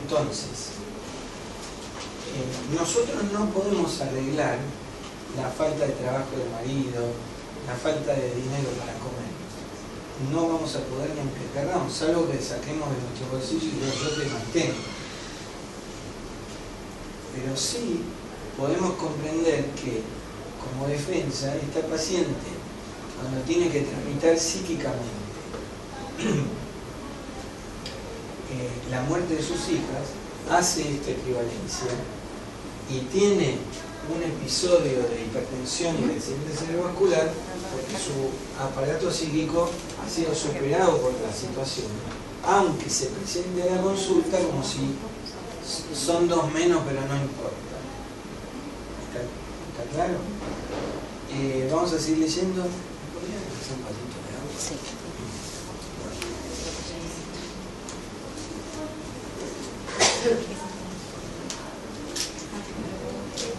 Entonces, nosotros no podemos arreglar la falta de trabajo del marido, la falta de dinero para comer. No vamos a poder ni aunque queramos, salvo que saquemos de nuestro bolsillo y yo te mantengo. Pero sí podemos comprender que, como defensa, esta paciente, cuando tiene que tramitar psíquicamente la muerte de sus hijas, hace esta equivalencia y tiene un episodio de hipertensión y de accidente cerebrovascular porque su aparato psíquico ha sido superado por la situación, aunque se presente a la consulta como si son dos menos, pero no importa. ¿Está claro? Vamos a seguir leyendo. ¿Podrían hacer un patito de agua? Sí.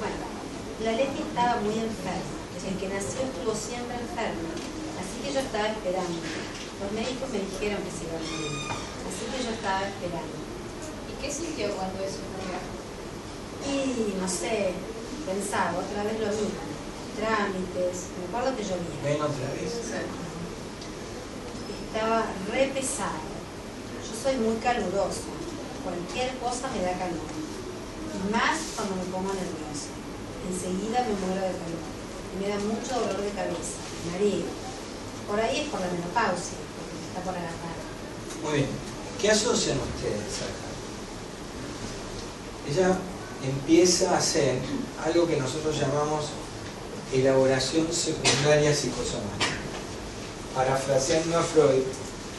Bueno, la Leti estaba muy enferma. El que nació estuvo siempre enfermo, así que yo estaba esperando. Los médicos me dijeron que se iba a morir, así que yo estaba esperando. ¿Y qué sintió cuando eso ocurrió? Y no sé, pensaba otra vez lo mismo. Trámites, me acuerdo que llovía. Ven otra vez. Estaba re pesado. Yo soy muy calurosa. Cualquier cosa me da calor. Y más cuando me pongo nerviosa. Enseguida me muero de calor. Y me da mucho dolor de cabeza, mareo. Por ahí es por la menopausia, porque me está por agarrar. Muy bien. ¿Qué asocian ustedes acá? Ella empieza a hacer algo que nosotros llamamos elaboración secundaria psicosomática. Parafraseando a Freud,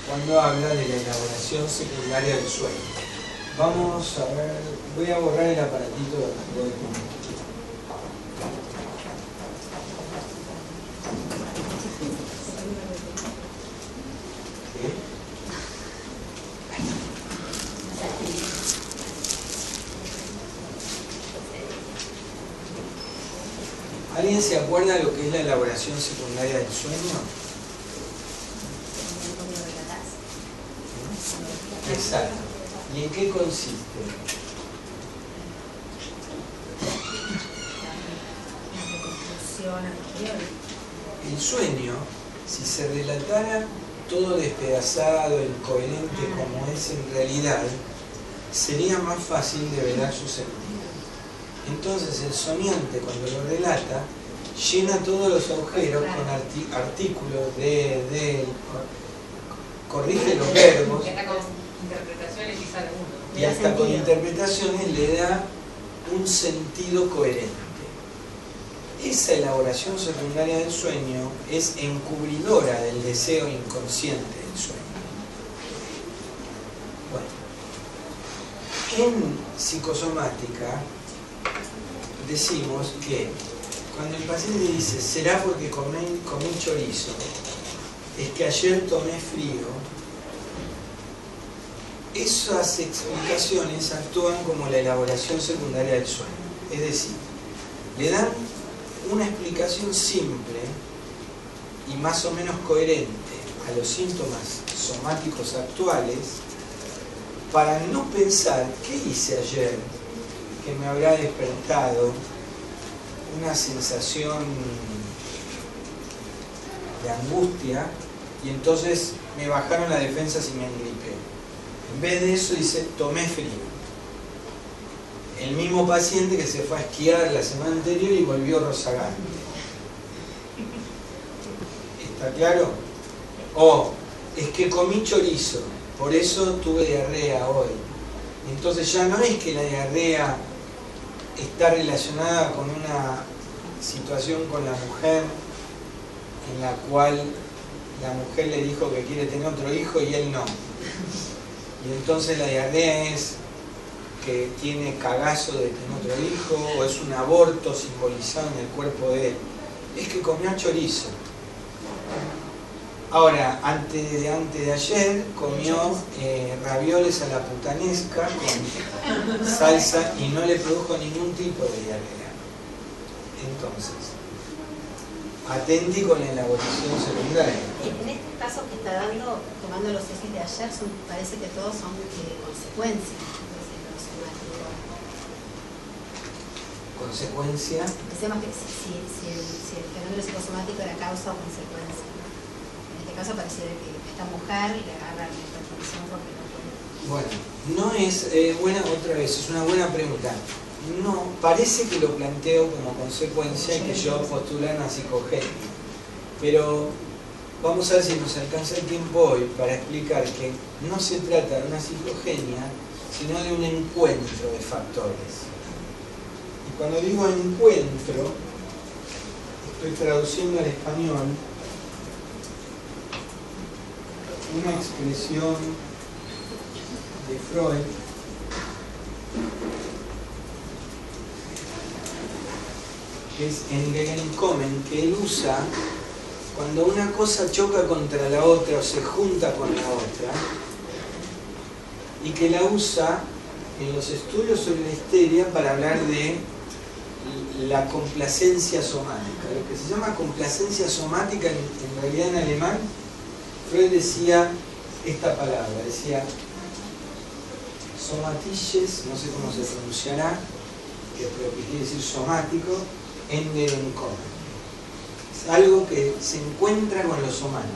cuando habla de la elaboración secundaria del sueño. Vamos a ver, voy a borrar el aparatito de ¿Alguien se acuerda lo que es la elaboración secundaria del sueño? Exacto. ¿Y en qué consiste? El sueño, si se relatara todo despedazado, incoherente como es en realidad, sería más fácil de velar su sentido. Entonces el soñante, cuando lo relata, llena todos los agujeros con artículos corrige los verbos Y hasta con interpretaciones quizá de uno. y hasta con interpretaciones le da un sentido coherente. Esa elaboración secundaria del sueño es encubridora del deseo inconsciente del sueño. Bueno, en psicosomática decimos que cuando el paciente dice será porque comí chorizo, es que ayer tomé frío, esas explicaciones actúan como la elaboración secundaria del sueño. Es decir, le dan una explicación simple y más o menos coherente a los síntomas somáticos actuales para no pensar qué hice ayer que me habrá despertado una sensación de angustia y entonces me bajaron las defensas y me engripé. En vez de eso dice, tomé frío. El mismo paciente que se fue a esquiar la semana anterior y volvió rozagante. ¿Está claro? O, es que comí chorizo, por eso tuve diarrea hoy. Entonces ya no es que la diarrea está relacionada con una situación con la mujer en la cual la mujer le dijo que quiere tener otro hijo y él no. Y entonces la diarrea es que tiene cagazo de tener otro hijo o es un aborto simbolizado en el cuerpo de él. Es que comió chorizo. Ahora, antes de ayer comió ravioles a la putanesca con salsa y no le produjo ningún tipo de diarrea. Entonces, atenti con la elaboración secundaria. En este caso que está dando, tomando los ejes de ayer, parece que todos son consecuencias. psicosomático. Consecuencia. Pensemos que si el fenómeno psicosomático era causa o consecuencia. En este caso pareciera que esta mujer le agarra la hipertensión porque no puede. Bueno, no es otra vez, es una buena pregunta. No, parece que lo planteo como consecuencia y que yo postulo una psicogenia. Pero vamos a ver si nos alcanza el tiempo hoy para explicar que no se trata de una psicogenia, sino de un encuentro de factores. Y cuando digo encuentro, estoy traduciendo al español una expresión de Freud que es Entgegenkommen, que él usa cuando una cosa choca contra la otra o se junta con la otra, y que la usa en los estudios sobre la histeria para hablar de la complacencia somática. Lo que se llama complacencia somática, en realidad en alemán, Freud decía esta palabra, decía somatisches, no sé cómo se pronunciará, pero que quiere decir somático, Entgegenkommen. Es algo que se encuentra con lo somático.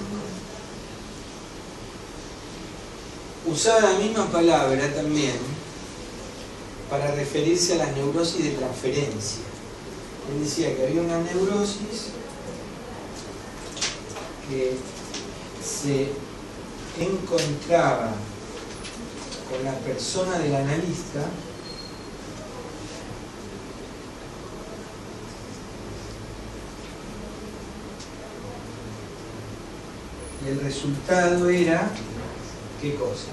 Usaba la misma palabra también para referirse a las neurosis de transferencia. Él decía que había una neurosis que se encontraba con la persona del analista y el resultado era, ¿qué cosa?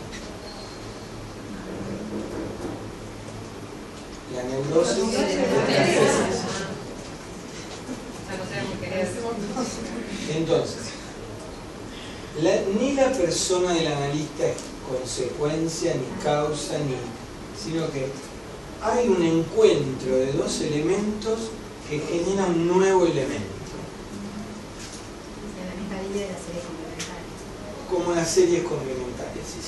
La neurosis de transferencia. Entonces, ni la persona del analista es consecuencia, ni causa, sino que hay un encuentro de dos elementos que genera un nuevo elemento. En la misma línea de las series complementarias. Como las series complementarias, sí,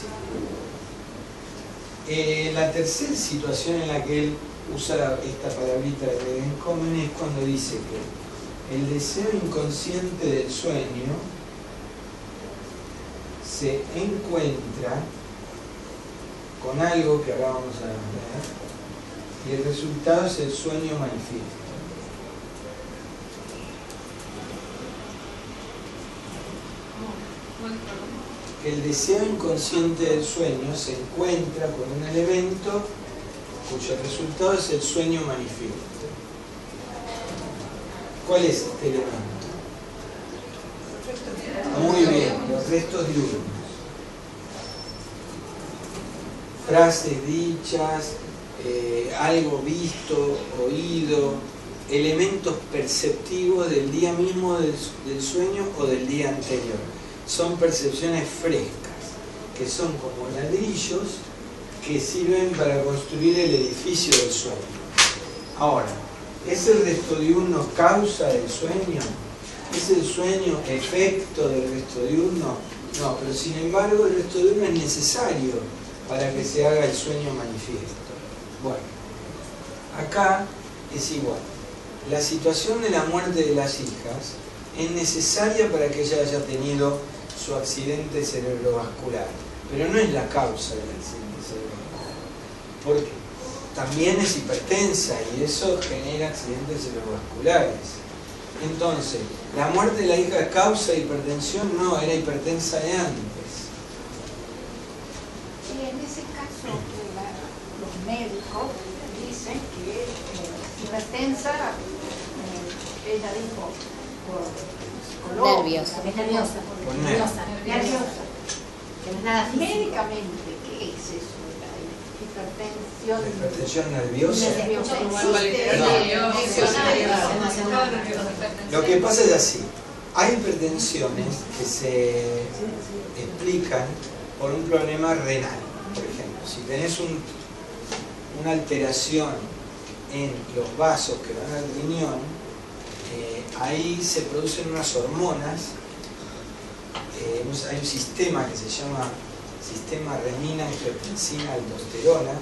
sí. La tercera situación en la que él usa esta palabrita de Entgegenkommen es cuando dice que el deseo inconsciente del sueño se encuentra con algo que ahora vamos a ver y el resultado es el sueño manifiesto. Que el deseo inconsciente del sueño se encuentra con un elemento cuyo resultado es el sueño manifiesto. ¿Cuál es este elemento? Muy bien, los restos diurnos. Frases dichas, algo visto, oído, elementos perceptivos del día mismo del sueño o del día anterior. Son percepciones frescas, que son como ladrillos que sirven para construir el edificio del sueño. Ahora, ¿es el resto diurno causa del sueño? ¿Es el sueño efecto del resto diurno? No, pero sin embargo el resto diurno es necesario para que se haga el sueño manifiesto. Bueno, acá es igual. La situación de la muerte de las hijas es necesaria para que ella haya tenido su accidente cerebrovascular, pero no es la causa del accidente cerebrovascular, porque también es hipertensa y eso genera accidentes cerebrovasculares. Entonces, ¿la muerte de la hija es causa de hipertensión? No, era hipertensa de antes. Y en ese caso, los médicos dicen que hipertensa, ella dijo, por Nervios. Es nerviosa. Por Nerviosa. nerviosa. Que no es nada físico. Médicamente, ¿qué es eso? La hipertensión. ¿La hipertensión nerviosa? Lo que pasa es así. Hay hipertensiones que se explican por un problema renal. Por ejemplo, si tenés una alteración en los vasos que van al riñón, ahí se producen unas hormonas, hay un sistema que se llama sistema renina, angiotensina, aldosterona,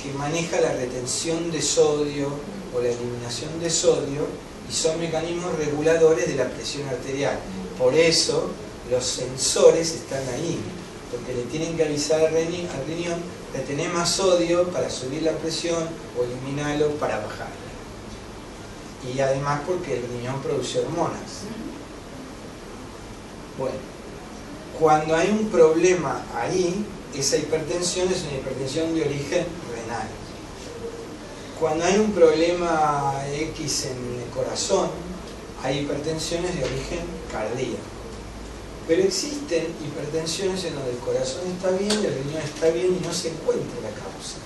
que maneja la retención de sodio o la eliminación de sodio y son mecanismos reguladores de la presión arterial. Por eso los sensores están ahí, porque le tienen que avisar al riñón de tener más sodio para subir la presión o eliminarlo para bajarla. Y además porque el riñón produce hormonas. Bueno, cuando hay un problema ahí, esa hipertensión es una hipertensión de origen renal. Cuando hay un problema X en el corazón, hay hipertensiones de origen cardíaco. Pero existen hipertensiones en donde el corazón está bien, el riñón está bien y no se encuentra la causa.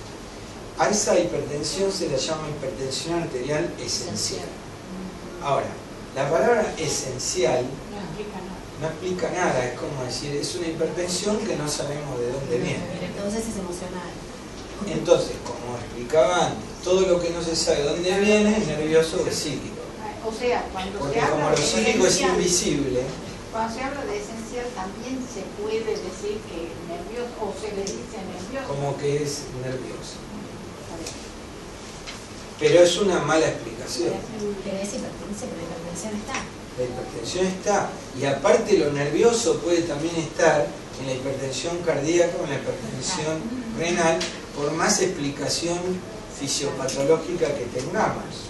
A esa hipertensión se la llama hipertensión arterial esencial. Ahora, la palabra esencial no explica nada, es como decir, es una hipertensión que no sabemos de dónde viene. Entonces es emocional. Entonces, como explicaba antes, todo lo que no se sabe de dónde viene es nervioso o es psíquico. O sea, cuando Porque se como habla lo de psíquico es esencial, invisible, cuando se habla de esencial también se puede decir que es nervioso, o se le dice nervioso. como que es nervioso. Pero es una mala explicación. Pero es hipertensión, pero la hipertensión está. La hipertensión está, y aparte lo nervioso puede también estar en la hipertensión cardíaca o en la hipertensión renal, por más explicación fisiopatológica que tengamos.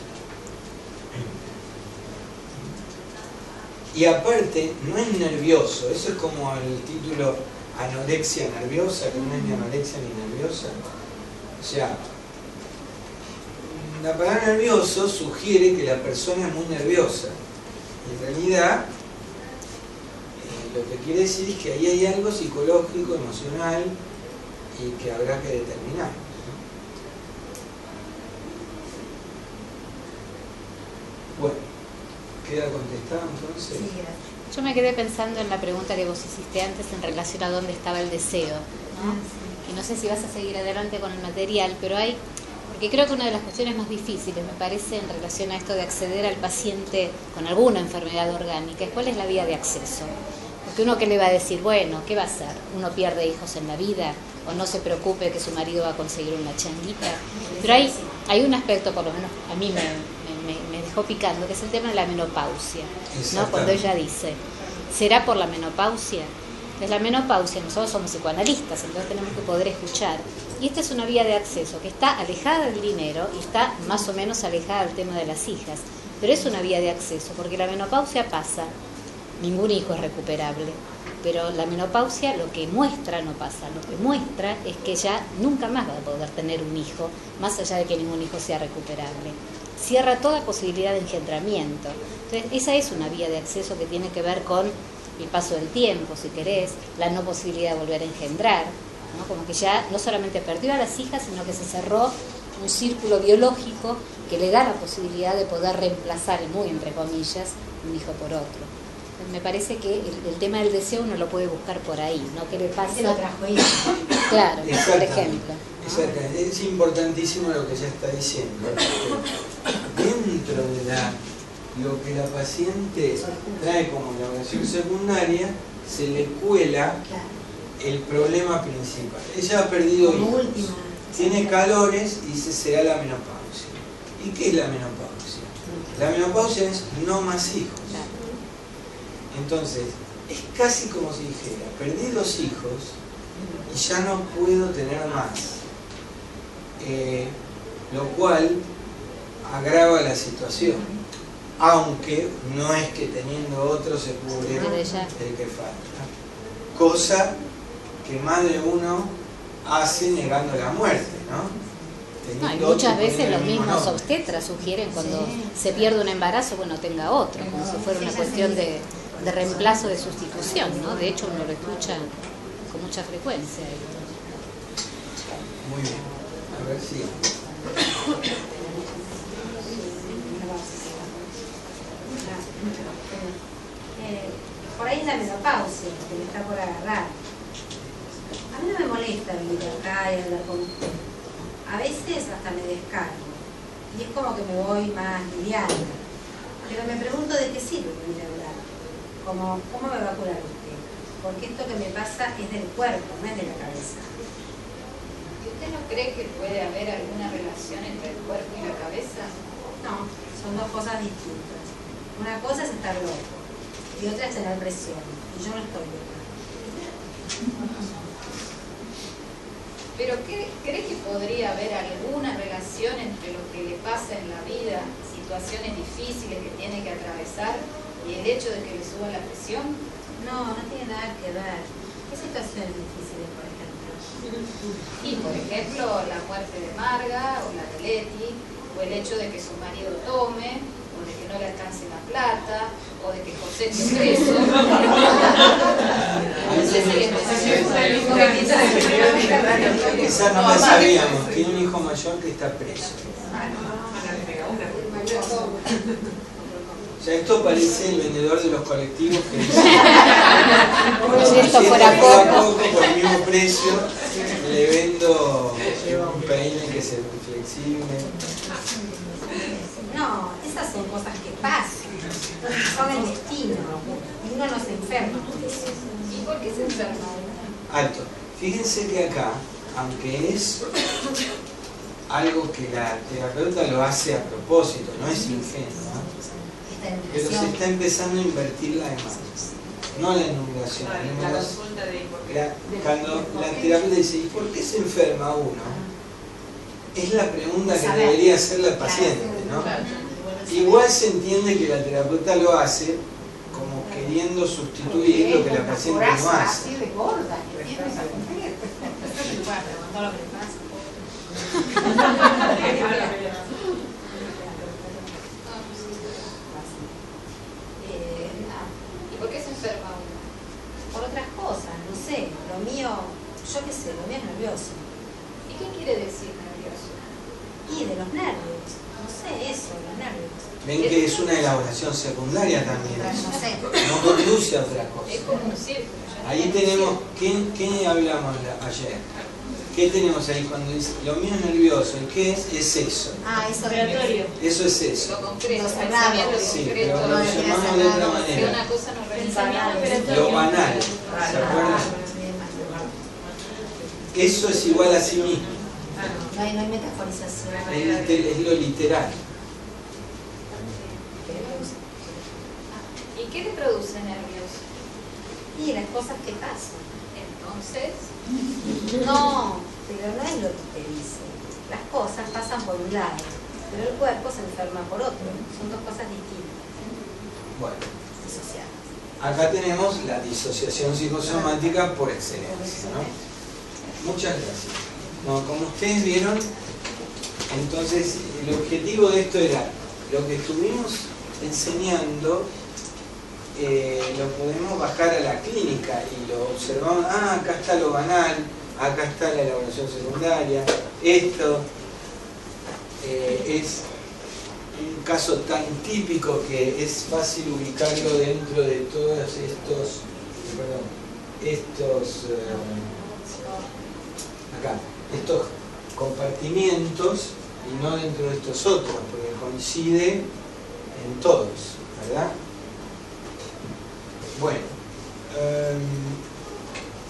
Y aparte, no es nervioso, eso es como el título anorexia nerviosa, que no es ni anorexia ni nerviosa. O sea, la palabra nervioso sugiere que la persona es muy nerviosa. En realidad, lo que quiere decir es que ahí hay algo psicológico, emocional, y que habrá que determinar. Bueno, ¿queda contestado entonces? Sí, gracias. Yo me quedé pensando en la pregunta que vos hiciste antes en relación a dónde estaba el deseo, ¿no? Y no sé si vas a seguir adelante con el material, pero hay, porque creo que una de las cuestiones más difíciles, me parece, en relación a esto de acceder al paciente con alguna enfermedad orgánica, es cuál es la vía de acceso. Porque uno que le va a decir, bueno, ¿qué va a hacer? ¿Uno pierde hijos en la vida? ¿O no se preocupe que su marido va a conseguir una changuita? Pero hay un aspecto, por lo menos a mí me dejó picando, que es el tema de la menopausia, ¿no? Cuando ella dice, ¿será por la menopausia? Entonces la menopausia, nosotros somos psicoanalistas, entonces tenemos que poder escuchar. Y esta es una vía de acceso que está alejada del dinero y está más o menos alejada del tema de las hijas. Pero es una vía de acceso, porque la menopausia pasa, ningún hijo es recuperable. Pero la menopausia lo que muestra no pasa, lo que muestra es que ya nunca más va a poder tener un hijo, más allá de que ningún hijo sea recuperable. Cierra toda posibilidad de engendramiento. Entonces, esa es una vía de acceso que tiene que ver con el paso del tiempo, si querés, la no posibilidad de volver a engendrar, ¿no? Como que ya no solamente perdió a las hijas, sino que se cerró un círculo biológico que le da la posibilidad de poder reemplazar, muy entre comillas, un hijo por otro. Me parece que el tema del deseo uno lo puede buscar por ahí, ¿no? ¿Qué le pasa? Se lo trajo ella. Claro, por ejemplo. Exactamente. Es importantísimo lo que ella está diciendo. Dentro de lo que la paciente trae como elaboración secundaria, se le cuela el problema principal. Ella ha perdido hijos, tiene calores y dice será la menopausia. ¿Y qué es la menopausia? La menopausia es no más hijos. Entonces, es casi como si dijera, perdí 2 hijos y ya no puedo tener más. Lo cual agrava la situación. Aunque no es que teniendo otro se cubre el que falta. Cosa que más de uno hace negando la muerte, ¿no? No, y muchas veces los mismos obstetras sugieren cuando se pierde un embarazo, bueno, tenga otro, como si fuera una cuestión de reemplazo, de sustitución, ¿no? De hecho, uno lo escucha con mucha frecuencia. Muy bien. A ver si... Por ahí es la menopausia, que me está por agarrar. A mí no me molesta venir acá y hablar con usted. A veces hasta me descargo. Y es como que me voy más liviana. Pero me pregunto de qué sirve venir a hablar. ¿Cómo me va a curar usted? Porque esto que me pasa es del cuerpo, no es de la cabeza. ¿Y usted no cree que puede haber alguna relación entre el cuerpo y la cabeza? No, son dos cosas distintas. Una cosa es estar loco y otra es tener presión. Y yo no estoy loca. ¿Pero cree que podría haber alguna relación entre lo que le pasa en la vida, situaciones difíciles que tiene que atravesar, y el hecho de que le suba la presión? No, no tiene nada que ver. ¿Qué situaciones difíciles, por ejemplo? Y por ejemplo, la muerte de Marga o la de Leti, o el hecho de que su marido tome, o de que no le alcance la plata, o de que José esté preso. Esa no la sabíamos, tiene un hijo mayor que está preso. O sea, esto parece el vendedor de los colectivos que dice Si esto fuera poco. por el mismo precio le vendo un peine que se flexible. No, esas son cosas que pasan. Son el destino. Y uno no se enferma por eso. ¿Y por qué se enferma uno? Alto. Fíjense que acá, aunque es algo que la terapeuta lo hace a propósito, no es ingenua, pero se está empezando a invertir la demanda, no la enumeración. Cuando la terapeuta dice, ¿y por qué se enferma uno? Es la pregunta que debería hacer la paciente, ¿no? Igual se entiende que la terapeuta lo hace como queriendo sustituir lo que la paciente no hace. Así de gorda, que tiene esa mujer. Todo lo que le pasa. ¿Y por qué se enferma uno? Por otras cosas, no sé. Lo mío, yo qué sé, lo mío es nervioso. ¿Y qué quiere decir nervioso? Y de los nervios. No sé, eso, los nervios. Ven que es una elaboración secundaria también. No sé. No conduce a otra cosa. Es como un círculo. Ahí tenemos, ¿qué hablamos ayer? ¿Qué tenemos ahí cuando dice, lo mío es nervioso? ¿Y qué es? Es eso. Ah, eso Eso es eso. Lo concreto, Lo el cerrado. pensamiento Sí, concreto. pero lo llamamos de otra Que manera. una cosa no realiza. Lo banal. ¿Se acuerdan? Eso es igual a sí mismo. No hay metaforización. Es lo literal. ¿Y qué le produce nervios? Y las cosas que pasan. Entonces, No, pero no es lo que te dice. Las cosas pasan por un lado, pero el cuerpo se enferma por otro. Son dos cosas distintas, Bueno, disociadas. acá tenemos la disociación psicosomática por excelencia, ¿no? Muchas gracias. No, como ustedes vieron, entonces el objetivo de esto era lo que estuvimos enseñando. Lo podemos bajar a la clínica y lo observamos. Ah, acá está lo banal, acá está la elaboración secundaria. Esto es un caso tan típico que es fácil ubicarlo dentro de todos estos compartimientos y no dentro de estos otros, porque coincide en todos, ¿verdad? Bueno,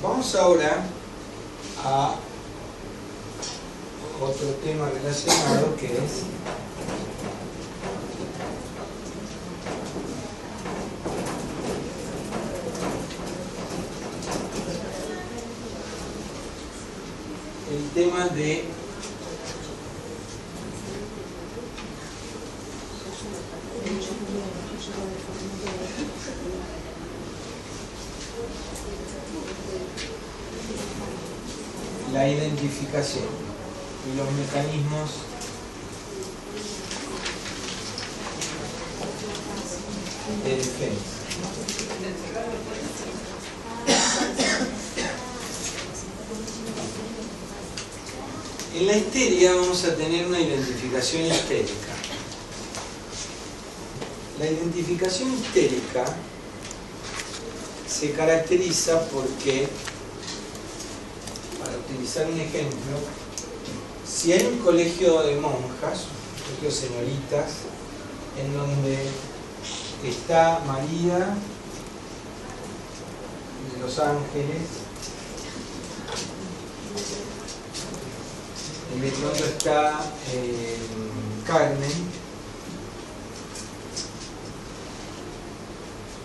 vamos ahora a otro tema relacionado que es el tema de la identificación y los mecanismos de defensa. En la histeria vamos a tener una identificación histérica. La identificación histérica se caracteriza porque, para utilizar un ejemplo, si hay un colegio de monjas, un colegio de señoritas, en donde está María de los Ángeles y de pronto está Carmen.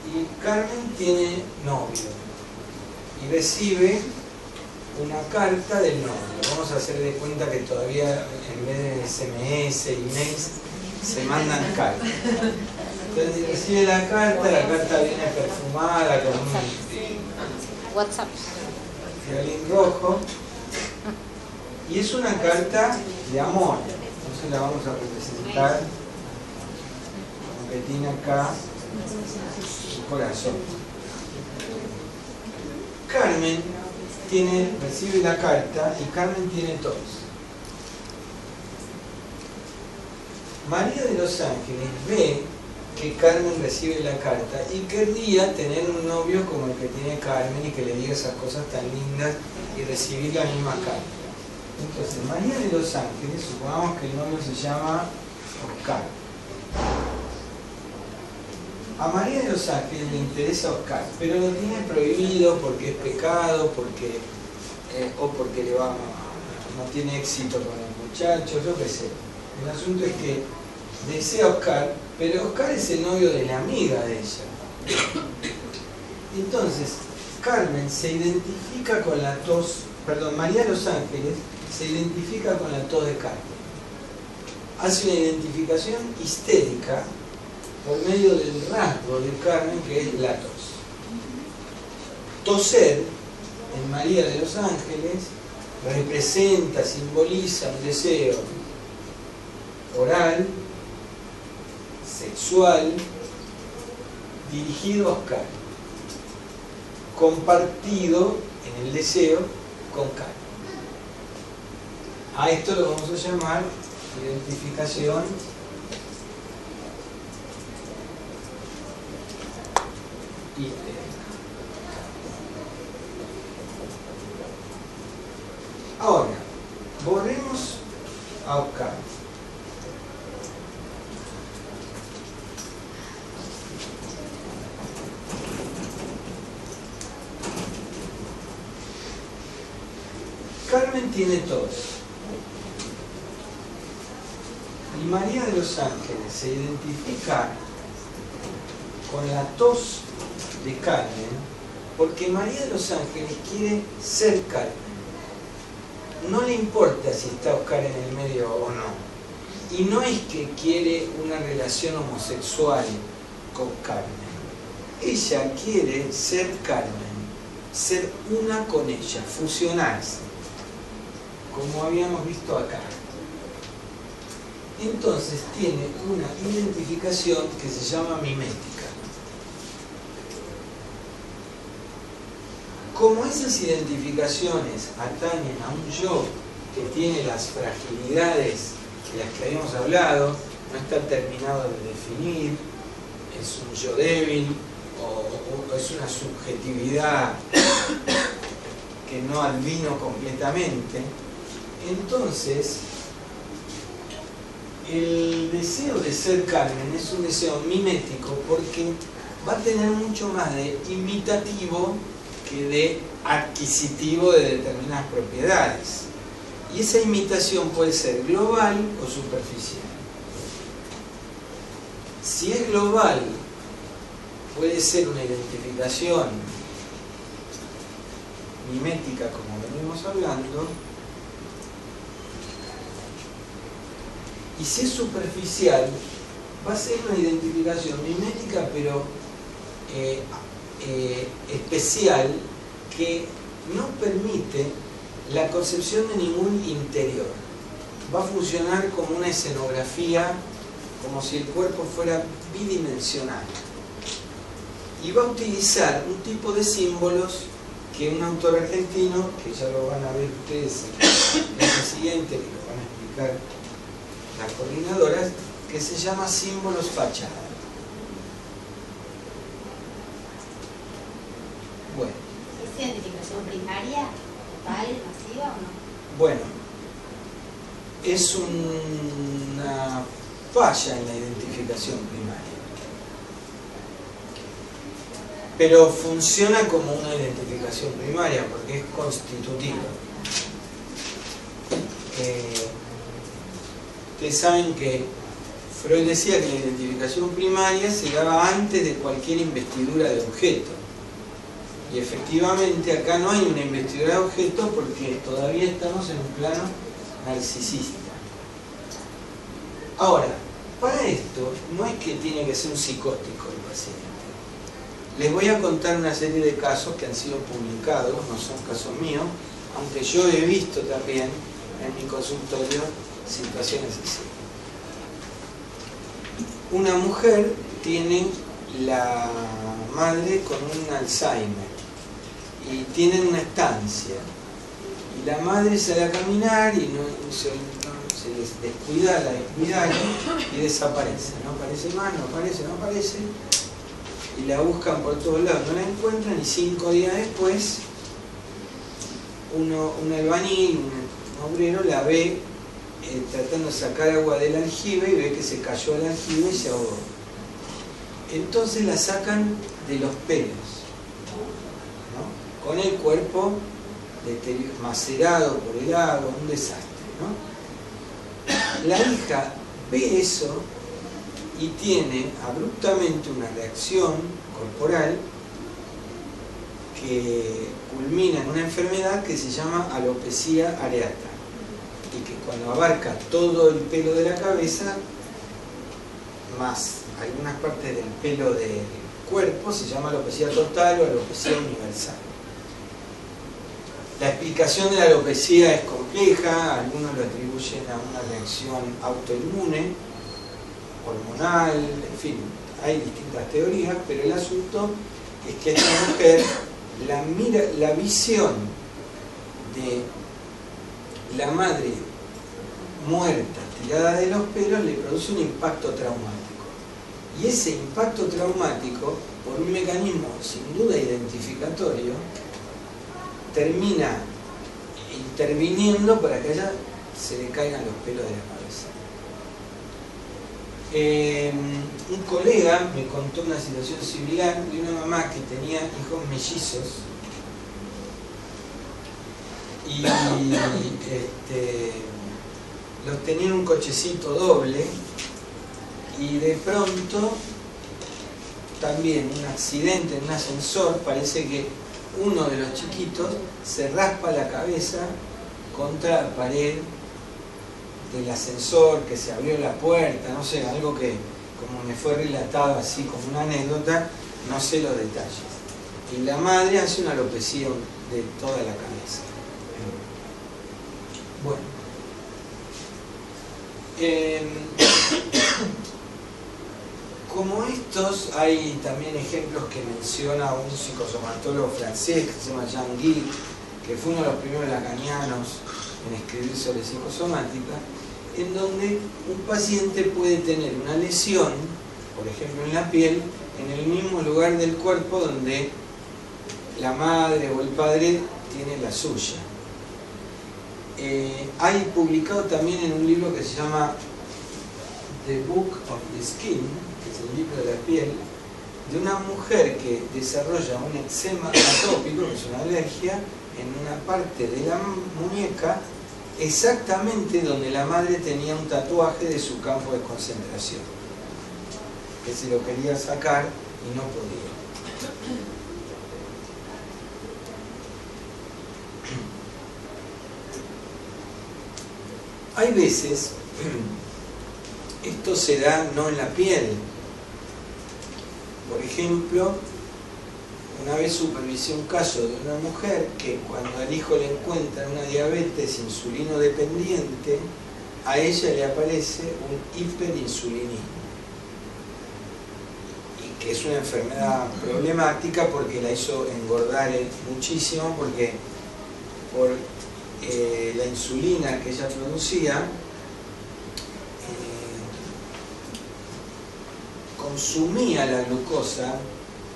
Y Carmen tiene novio y recibe una carta del novio. Vamos a hacer de cuenta que todavía en vez de SMS, emails, se mandan cartas. Entonces recibe la carta viene perfumada con un WhatsApp. violín rojo y es una carta de amor. Entonces la vamos a representar como que tiene acá su corazón. Carmen recibe la carta y Carmen tiene tos. María de los Ángeles ve que Carmen recibe la carta y querría tener un novio como el que tiene Carmen y que le diga esas cosas tan lindas y recibir la misma carta. Entonces, María de los Ángeles, supongamos que el novio se llama Oscar. A María de los Ángeles le interesa Oscar, pero lo tiene prohibido porque es pecado, o porque no tiene éxito con el muchacho, yo qué sé. El asunto es que desea a Oscar, pero Oscar es el novio de la amiga de ella. Entonces, Carmen se identifica con la tos, María de los Ángeles se identifica con la tos de Carmen. Hace una identificación histérica por medio del rasgo de Carmen que es la tos. Toser en María de los Ángeles representa, simboliza un deseo oral, sexual, dirigido a Oscar, compartido en el deseo con Carmen. A esto lo vamos a llamar identificación histérica. Ahora, borremos a Oscar. Carmen tiene tos. Y María de los Ángeles se identifica con la tos de Carmen porque María de los Ángeles quiere ser Carmen. No le importa si está Oscar en el medio o no. Y no es que quiere una relación homosexual con Carmen. Ella quiere ser Carmen, ser una con ella, fusionarse, como habíamos visto acá. Entonces tiene una identificación que se llama mimética. Como esas identificaciones atañen a un yo que tiene las fragilidades de las que habíamos hablado, no está terminado de definir, es un yo débil o es una subjetividad que no adivino completamente, entonces el deseo de ser Carmen es un deseo mimético porque va a tener mucho más de imitativo que de adquisitivo de determinadas propiedades. Y esa imitación puede ser global o superficial. Si es global, puede ser una identificación mimética, como venimos hablando, y si es superficial, va a ser una identificación mimética, pero especial, que no permite la concepción de ningún interior. Va a funcionar como una escenografía, como si el cuerpo fuera bidimensional. Y va a utilizar un tipo de símbolos que un autor argentino, que ya lo van a ver ustedes en el siguiente, que lo van a explicar las coordinadoras, que se llama símbolos fachada. Bueno. ¿Es identificación primaria, total, masiva o no? Bueno, es una falla en la identificación primaria. Pero funciona como una identificación primaria porque es constitutiva. Ustedes saben que Freud decía que la identificación primaria se daba antes de cualquier investidura de objeto. Y efectivamente acá no hay una investidura de objeto porque todavía estamos en un plano narcisista. Ahora, para esto no es que tiene que ser un psicótico el paciente. Les voy a contar una serie de casos que han sido publicados, no son casos míos, aunque yo he visto también en mi consultorio situaciones así. Una mujer tiene la madre con un Alzheimer y tienen una estancia y la madre sale a caminar y se les descuida, la descuidaron y desaparece, no aparece más, no aparece y la buscan por todos lados, no la encuentran y 5 días después un albañil, un obrero la ve tratando de sacar agua del aljibe y ve que se cayó al aljibe y se ahogó. Entonces la sacan de los pelos, ¿no? Con el cuerpo macerado por el agua, un desastre, ¿no? La hija ve eso y tiene abruptamente una reacción corporal que culmina en una enfermedad que se llama alopecia areata y que cuando abarca todo el pelo de la cabeza más algunas partes del pelo del cuerpo se llama alopecia total o alopecia universal. La explicación de la alopecia es compleja, algunos lo atribuyen a una reacción autoinmune, hormonal, en fin, hay distintas teorías, pero el asunto es que esta mujer, la visión de la madre muerta, tirada de los pelos, le produce un impacto traumático. Y ese impacto traumático, por un mecanismo sin duda identificatorio, termina interviniendo para que a ella se le caigan los pelos de la cabeza. Un colega me contó una situación similar de una mamá que tenía hijos mellizos y los tenía en un cochecito doble y de pronto también un accidente en un ascensor, parece que uno de los chiquitos se raspa la cabeza contra la pared del ascensor, que se abrió la puerta, no sé, algo que como me fue relatado así como una anécdota, no sé los detalles. Y la madre hace una alopecia de toda la cabeza. Bueno. Como estos, hay también ejemplos que menciona un psicosomatólogo francés que se llama Jean Guy, que fue uno de los primeros lacanianos en escribir sobre psicosomática, en donde un paciente puede tener una lesión, por ejemplo en la piel, en el mismo lugar del cuerpo donde la madre o el padre tiene la suya. Hay publicado también en un libro que se llama The Book of the Skin, que es el libro de la piel, de una mujer que desarrolla un eczema atópico, que es una alergia, en una parte de la muñeca, exactamente donde la madre tenía un tatuaje de su campo de concentración, que se lo quería sacar y no podía. Hay veces, esto se da no en la piel. Por ejemplo, una vez supervisé un caso de una mujer que cuando al hijo le encuentra una diabetes insulino dependiente, a ella le aparece un hiperinsulinismo. Y que es una enfermedad problemática porque la hizo engordar muchísimo, porque por la insulina que ella producía consumía la glucosa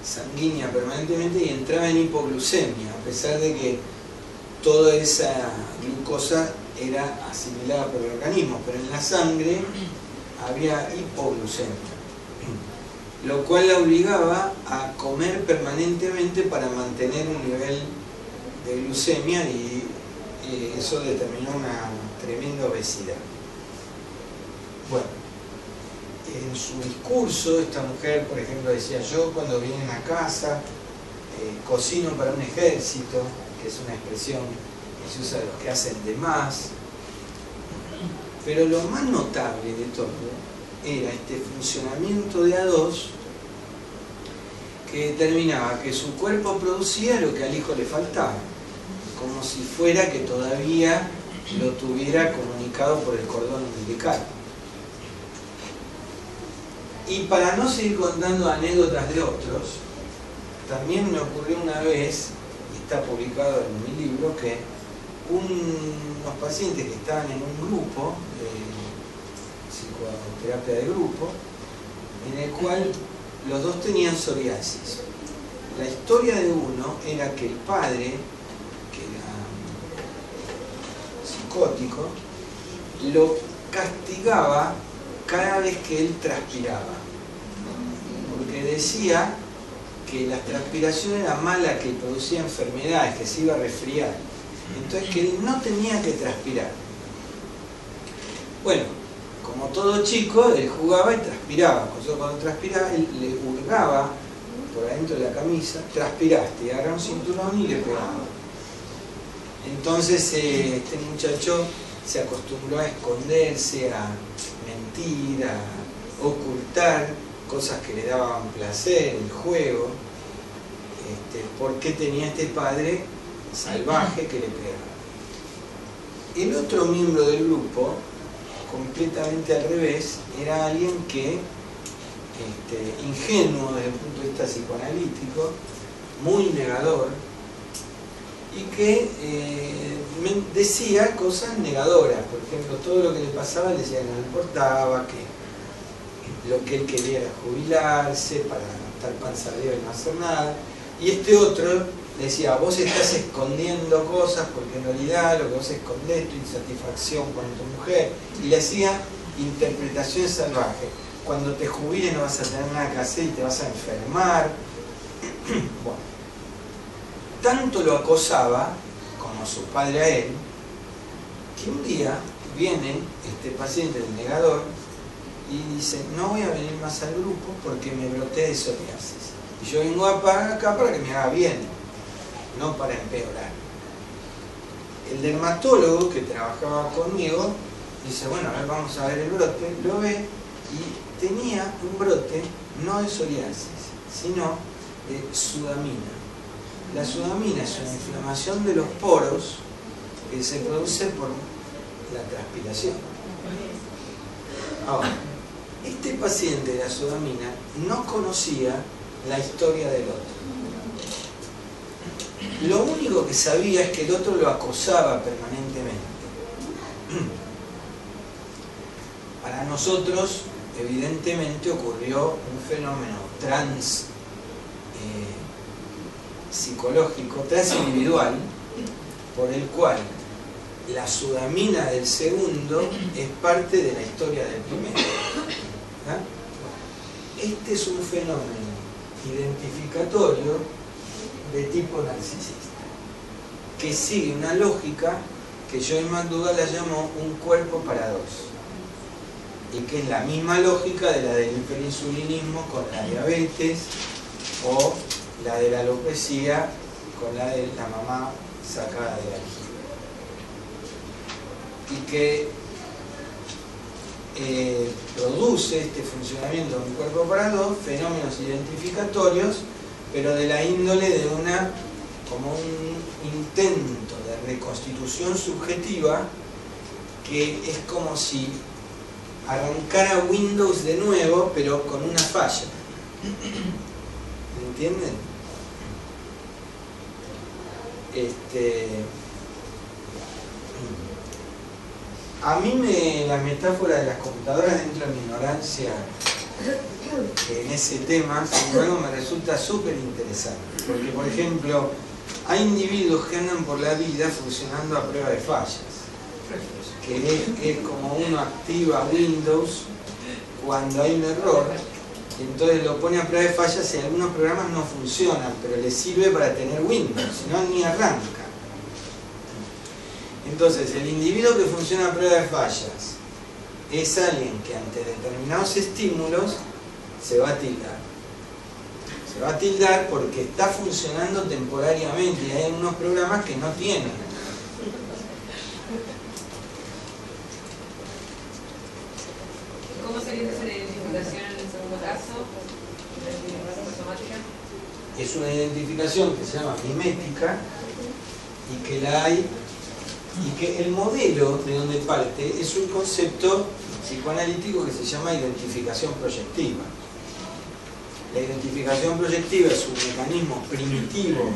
sanguínea permanentemente y entraba en hipoglucemia, a pesar de que toda esa glucosa era asimilada por el organismo, pero en la sangre había hipoglucemia, lo cual la obligaba a comer permanentemente para mantener un nivel de glucemia y eso determinó una tremenda obesidad. Bueno, en su discurso, esta mujer, por ejemplo, decía: yo cuando vienen a casa, cocino para un ejército, que es una expresión que se usa de los que hacen de más. Pero lo más notable de todo era este funcionamiento de A2 que determinaba que su cuerpo producía lo que al hijo le faltaba, como si fuera que todavía lo tuviera comunicado por el cordón umbilical. Y para no seguir contando anécdotas de otros, también me ocurrió una vez, y está publicado en mi libro, que unos pacientes que estaban en un grupo de psicoterapia de grupo, en el cual los dos tenían psoriasis. La historia de uno era que el padre, que era psicótico, lo castigaba cada vez que él transpiraba, porque decía que la transpiración era mala, que producía enfermedades, que se iba a resfriar, entonces que él no tenía que transpirar. Bueno, como todo chico, él jugaba y transpiraba. Cuando transpiraba, él le hurgaba por adentro de la camisa: transpiraste, y agarraba un cinturón y le pegaba. Entonces este muchacho se acostumbró a esconderse, a mentir, a ocultar cosas que le daban placer, el juego, porque tenía este padre salvaje que le pegaba. El otro miembro del grupo, completamente al revés, era alguien que, ingenuo desde el punto de vista psicoanalítico, muy negador, y que decía cosas negadoras. Por ejemplo, todo lo que le pasaba le decía que no le importaba, que lo que él quería era jubilarse para estar panza arriba y no hacer nada. Y este otro decía: vos estás escondiendo cosas porque en realidad lo que vos escondés es tu insatisfacción con tu mujer. Y le hacía interpretaciones salvajes: cuando te jubiles no vas a tener nada que hacer y te vas a enfermar. Bueno, tanto lo acosaba, como su padre a él, que un día viene este paciente, el negador, y dice: no voy a venir más al grupo porque me broté de psoriasis. Y yo vengo acá para que me haga bien, no para empeorar. El dermatólogo que trabajaba conmigo dice: bueno, a ver, vamos a ver el brote. Lo ve y tenía un brote no de psoriasis, sino de sudamina. La sudamina es una inflamación de los poros que se produce por la transpiración. Ahora, este paciente de la sudamina no conocía la historia del otro. Lo único que sabía es que el otro lo acosaba permanentemente. Para nosotros, evidentemente, ocurrió un fenómeno psicológico, transindividual, por el cual la sudamina del segundo es parte de la historia del primero. ¿Ah? Este es un fenómeno identificatorio de tipo narcisista, que sigue una lógica que Joy McDougall la llamó un cuerpo para dos, y que es la misma lógica de la del hiperinsulinismo con la diabetes, o la de la alopecia con la de la mamá sacada de la aljibe, y que produce este funcionamiento de un cuerpo para dos, fenómenos identificatorios, pero de la índole de como un intento de reconstitución subjetiva, que es como si arrancara Windows de nuevo, pero con una falla. ¿Me entienden? A mí la metáfora de las computadoras, dentro de mi ignorancia en ese tema, sin embargo, me resulta súper interesante. Porque, por ejemplo, hay individuos que andan por la vida funcionando a prueba de fallas. Que es como uno activa Windows cuando hay un error, y entonces lo pone a prueba de fallas y algunos programas no funcionan, pero le sirve para tener Windows, si no, ni arranca. Entonces, el individuo que funciona a prueba de fallas es alguien que ante determinados estímulos se va a tildar. Se va a tildar porque está funcionando temporariamente y hay unos programas que no tienen. ¿Cómo sería esa identificación en el segundo caso? ¿La psicosomática? Es una identificación que se llama mimética y que la hay, y que el modelo de donde parte es un concepto psicoanalítico que se llama identificación proyectiva. La identificación proyectiva es un mecanismo primitivo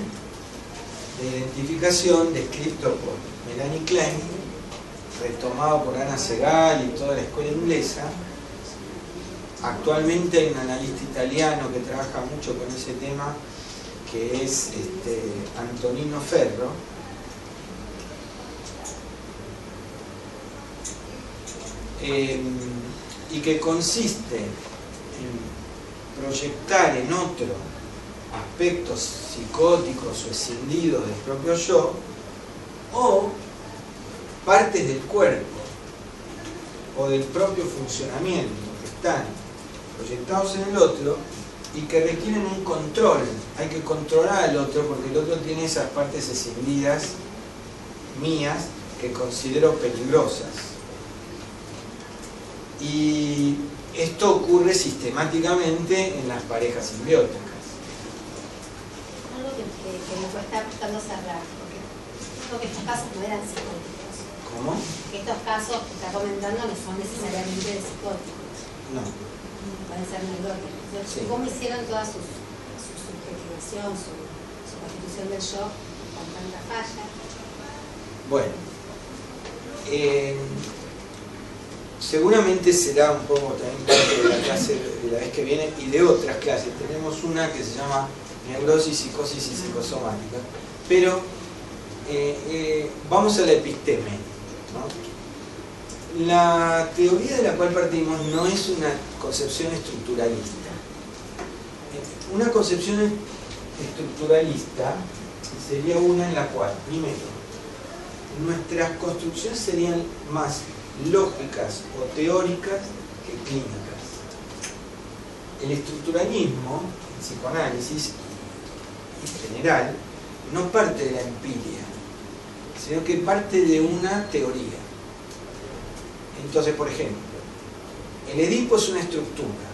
de identificación descrito por Melanie Klein, retomado por Ana Segal y toda la escuela inglesa. Actualmente hay un analista italiano que trabaja mucho con ese tema, que es Antonino Ferro. Y que consiste en proyectar en otro aspectos psicóticos o escindidos del propio yo, o partes del cuerpo o del propio funcionamiento que están proyectados en el otro y que requieren un control. Hay que controlar al otro porque el otro tiene esas partes escindidas mías que considero peligrosas. Y esto ocurre sistemáticamente en las parejas simbióticas. Algo que me está costando cerrar, porque creo que estos casos no eran psicóticos. ¿Cómo? Que estos casos que está comentando no son necesariamente psicóticos. No. Pueden ser neuróticos. Sí. ¿Cómo hicieron toda su subjetivación, su constitución del yo con tanta falla? Bueno, seguramente será un poco también parte de la clase de la vez que viene y de otras clases. Tenemos una que se llama neurosis, psicosis y psicosomática, pero vamos a la episteme, ¿no? La teoría de la cual partimos no es una concepción estructuralista. Una concepción estructuralista sería una en la cual, primero, nuestras construcciones serían más lógicas o teóricas que clínicas. El estructuralismo, el psicoanálisis en general, no parte de la empiria, sino que parte de una teoría. Entonces, por ejemplo, el Edipo es una estructura,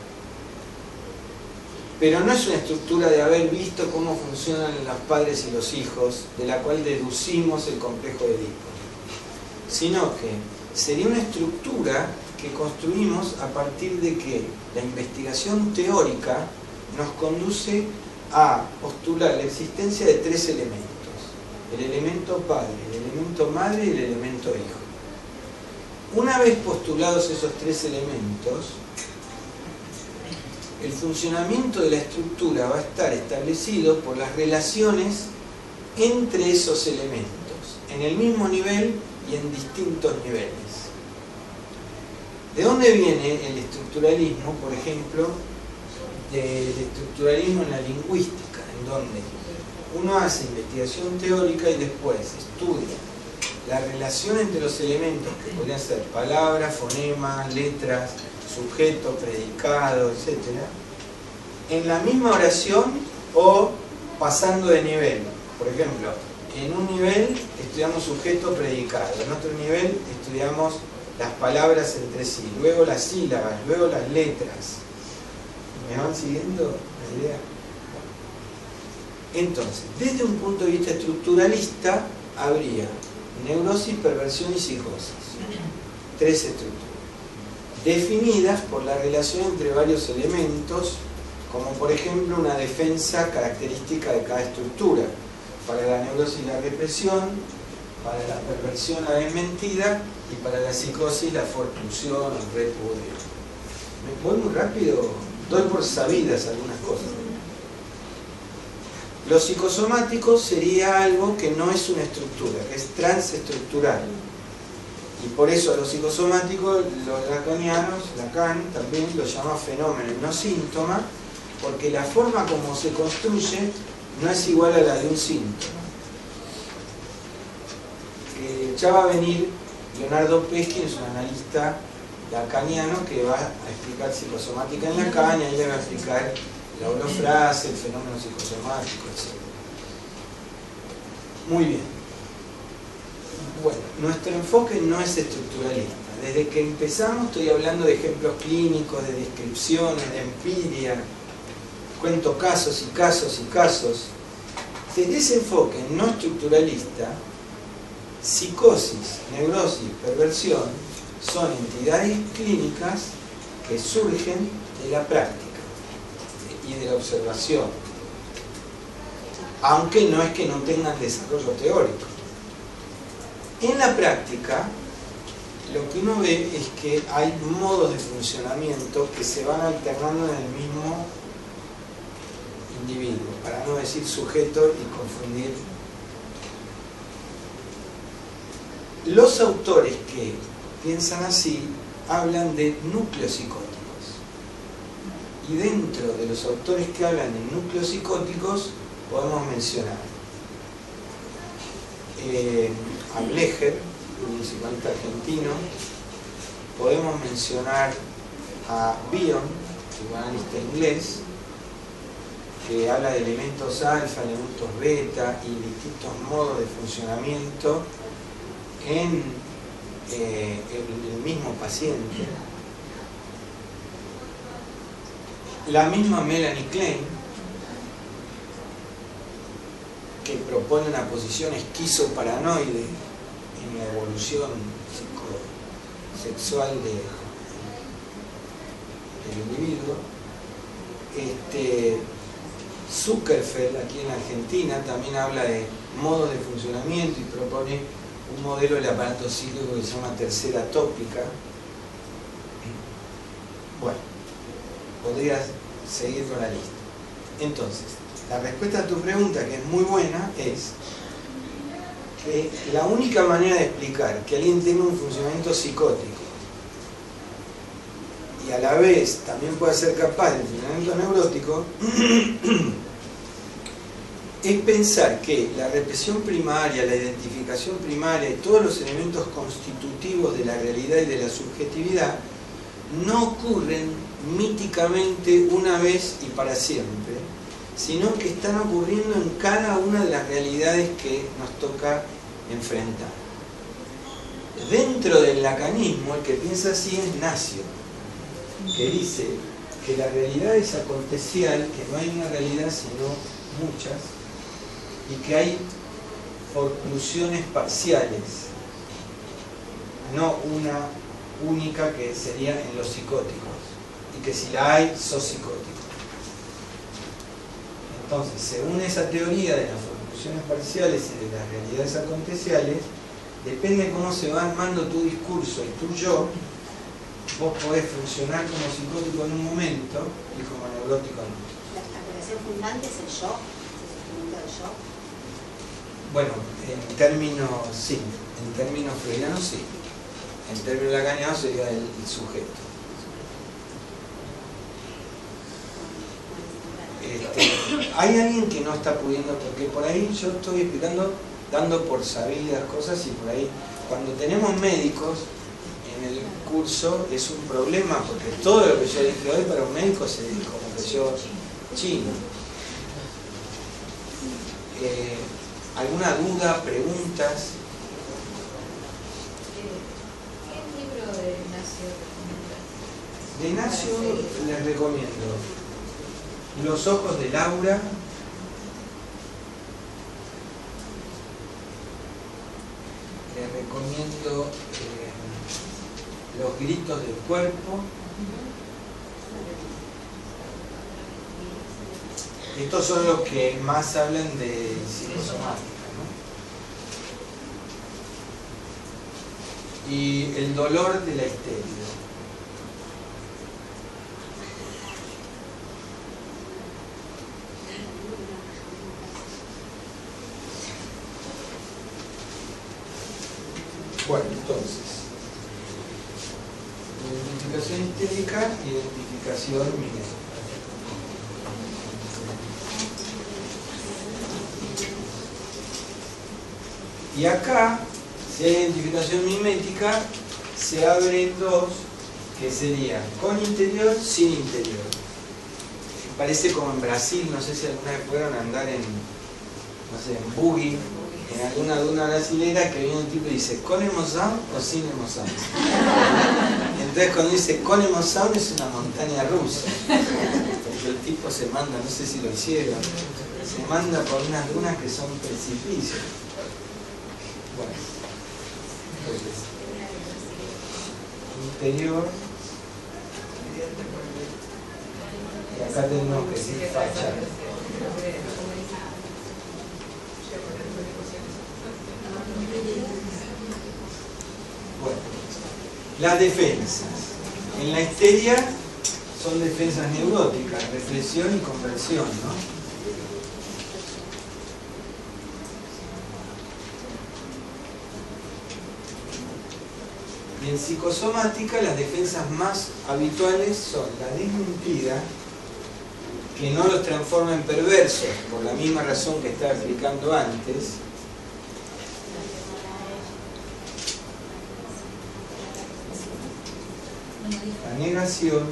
pero no es una estructura de haber visto cómo funcionan los padres y los hijos, de la cual deducimos el complejo de Edipo, sino que sería una estructura que construimos a partir de que la investigación teórica nos conduce a postular la existencia de tres elementos: el elemento padre, el elemento madre y el elemento hijo. Una vez postulados esos tres elementos, el funcionamiento de la estructura va a estar establecido por las relaciones entre esos elementos, en el mismo nivel y en distintos niveles. ¿De dónde viene el estructuralismo? Por ejemplo, del estructuralismo en la lingüística, en donde uno hace investigación teórica y después estudia la relación entre los elementos, que podrían ser palabras, fonemas, letras, sujeto, predicado, etc., en la misma oración o pasando de nivel. Por ejemplo, en un nivel estudiamos sujeto, predicado, en otro nivel estudiamos las palabras entre sí, luego las sílabas, luego las letras. ¿Me van siguiendo la idea? Entonces, desde un punto de vista estructuralista, habría neurosis, perversión y psicosis. Tres estructuras, definidas por la relación entre varios elementos, como por ejemplo una defensa característica de cada estructura. Para la neurosis la represión, para la perversión la desmentida y para la psicosis la fortrusión o repudio. ¿Me voy muy rápido? Doy por sabidas algunas cosas. Lo psicosomático sería algo que no es una estructura, que es transestructural. Y por eso a lo psicosomático los lacanianos, Lacan también lo llama fenómeno y no síntoma, porque la forma como se construye no es igual a la de un síntoma. porque ya va a venir Leonardo Peskin, es un analista lacaniano que va a explicar psicosomática en Lacan, y ahí le va a explicar la holofrase, el fenómeno psicosomático, etc. Muy bien. Bueno, nuestro enfoque no es estructuralista. Desde que empezamos estoy hablando de ejemplos clínicos, de descripciones, de empiria, cuento casos y casos y casos. Desde ese enfoque no estructuralista, psicosis, neurosis, perversión son entidades clínicas que surgen de la práctica y de la observación, aunque no es que no tengan desarrollo teórico. En la práctica, lo que uno ve es que hay modos de funcionamiento que se van alternando en el mismo individuo, para no decir sujeto y confundir. Los autores que piensan así hablan de núcleos psicóticos. Y dentro de los autores que hablan de núcleos psicóticos podemos mencionar a Blecher, un psicoanalista argentino. Podemos mencionar a Bion, psicoanalista inglés, que habla de elementos alfa, elementos beta y distintos modos de funcionamiento en el mismo paciente. La misma Melanie Klein, que propone una posición esquizoparanoide en la evolución psicosexual del individuo. Zuckerfeld, aquí en Argentina, también habla de modos de funcionamiento y propone un modelo del aparato psíquico que se llama tercera tópica. Bueno, podrías seguir con la lista. Entonces, la respuesta a tu pregunta, que es muy buena, es que la única manera de explicar que alguien tenga un funcionamiento psicótico y a la vez también pueda ser capaz de funcionamiento neurótico es pensar que la represión primaria, la identificación primaria y todos los elementos constitutivos de la realidad y de la subjetividad no ocurren míticamente una vez y para siempre, sino que están ocurriendo en cada una de las realidades que nos toca enfrentar. Dentro del lacanismo, el que piensa así es Nacio, que dice que la realidad es acontecial, que no hay una realidad sino muchas, y que hay oclusiones parciales, no una única que sería en los psicóticos, y que si la hay, sos psicótico. Entonces, según esa teoría de las oclusiones parciales y de las realidades aconteciales, depende de cómo se va armando tu discurso y tu yo, vos podés funcionar como psicótico en un momento y como neurótico en otro. La operación fundante es el yo, es el fundamento del yo. Bueno, en términos sí, en términos freudianos sí, en términos lacanianos sería el sujeto. Hay alguien que no está pudiendo, porque por ahí yo estoy explicando, dando por sabidas cosas, y por ahí cuando tenemos médicos en el curso es un problema, porque todo lo que yo dije hoy para un médico se dijo como que yo chino. ¿Alguna duda, preguntas? ¿Qué libro de Nacio recomiendas? De Nacio les recomiendo Los ojos de Laura, les recomiendo Los gritos del cuerpo. Estos son los que más hablan de psicosomática, ¿no? Y El dolor de la histeria. Bueno, entonces, identificación histérica, identificación mimética. Y acá Si hay identificación mimética, se abren dos, que serían con interior, sin interior. Parece como en Brasil, no sé si alguna vez fueron a andar en, no sé, en buggy, en alguna duna brasilera, que viene un tipo y dice, ¿con emoción o sin emoción? Entonces cuando dice con emoción es una montaña rusa, porque el tipo se manda, no sé si lo hicieron, se manda por unas dunas que son precipicios. Bueno, entonces, interior, y acá tenemos que decir fachada. Bueno, las defensas. En la histeria son defensas neuróticas, reflexión y conversión, ¿no? Y en psicosomática las defensas más habituales son la desmentida, que no los transforma en perversos, por la misma razón que estaba explicando antes. La negación,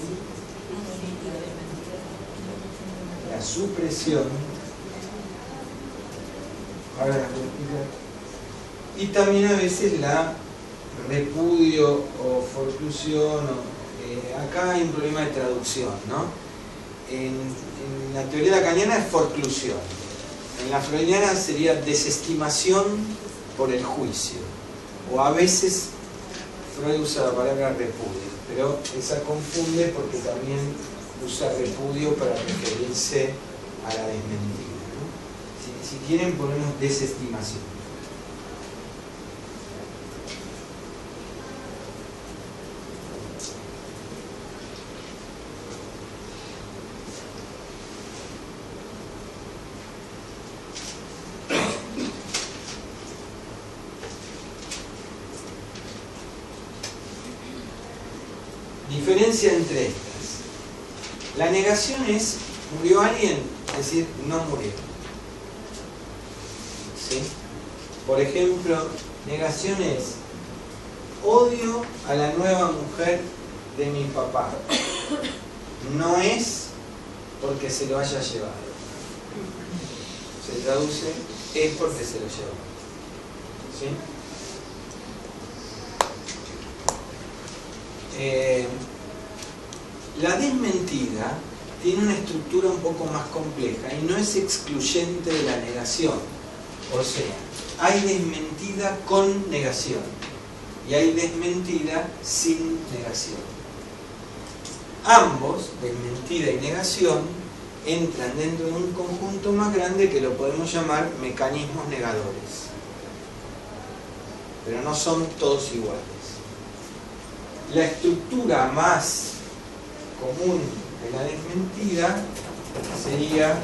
la supresión, ahora las voy a explicar, y también a veces la repudio o forclusión. Acá hay un problema de traducción, ¿no? En la teoría lacaniana es forclusión, en la freudiana sería desestimación por el juicio, o a veces Freud usa la palabra repudio, pero esa confunde porque también usa repudio para referirse a la desmentida, ¿no? Si quieren ponemos desestimación. Diferencia entre estas. La negación es, ¿murió alguien? Es decir, no murió. ¿Sí? Por ejemplo, negación es, odio a la nueva mujer de mi papá. No es porque se lo haya llevado. Se traduce, es porque se lo llevó. ¿Sí? La desmentida tiene una estructura un poco más compleja y no es excluyente de la negación. O sea, hay desmentida con negación y hay desmentida sin negación. Ambos, desmentida y negación, entran dentro de un conjunto más grande que lo podemos llamar mecanismos negadores. Pero no son todos iguales. La estructura más común de la desmentida sería,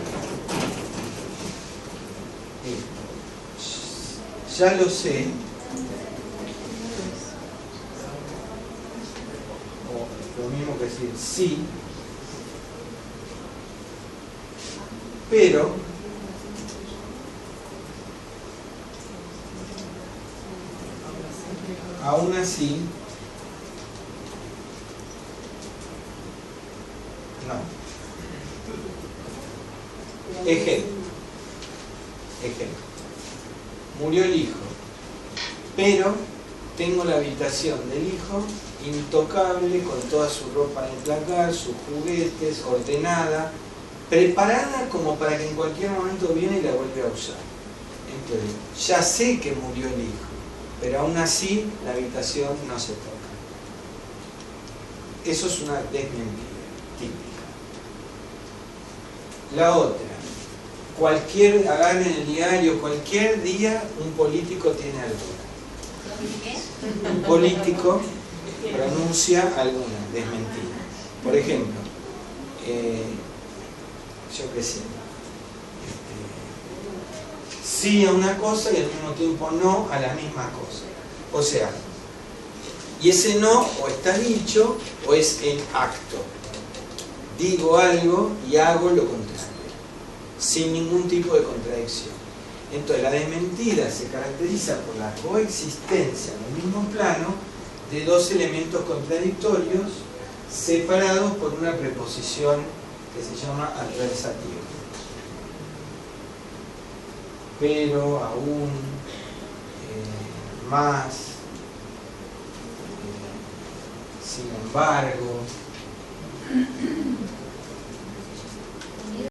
ya lo sé, o lo mismo que decir sí, pero aún así no. Ejemplo. Murió el hijo, pero tengo la habitación del hijo intocable, con toda su ropa en el placar, sus juguetes, ordenada, preparada como para que en cualquier momento viene y la vuelva a usar. Entonces, ya sé que murió el hijo, pero aún así la habitación no se toca. Eso es una desmentida típica. La otra, agarren el diario, cualquier día un político tiene alguna. Un político pronuncia alguna desmentida. Por ejemplo, yo qué sé, sí a una cosa y al mismo tiempo no a la misma cosa. O sea, y ese no o está dicho o es en acto. Digo algo y hago lo contrario, sin ningún tipo de contradicción. Entonces la desmentida se caracteriza por la coexistencia en el mismo plano de dos elementos contradictorios separados por una preposición que se llama adversativo. Pero aún más, sin embargo,